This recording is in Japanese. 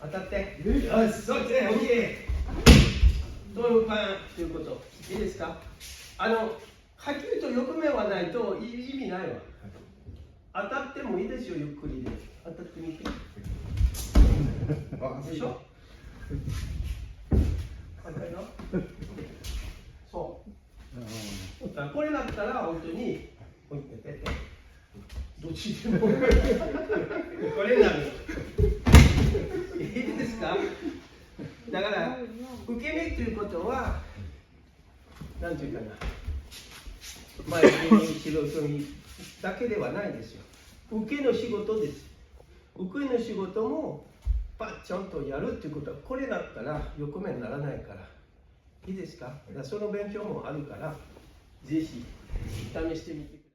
当たって。よし、そうですね、OK。というということ。いいですか？はっきりと欲目はないと意味ないわ。当たってもいいですよ、ゆっくりで。当たってみて。でしょ？当たるよ。そう。これだったら本当に、どっちでもこれになる。いいですか？だから受け身ということは何ていうかな、前に仕事にだけではないですよ。受けの仕事です。受けの仕事もパッちゃんとやるっていうことは、これだったら横目にならないから。いいですか？だからその勉強もあるから、ぜひ試してみてください。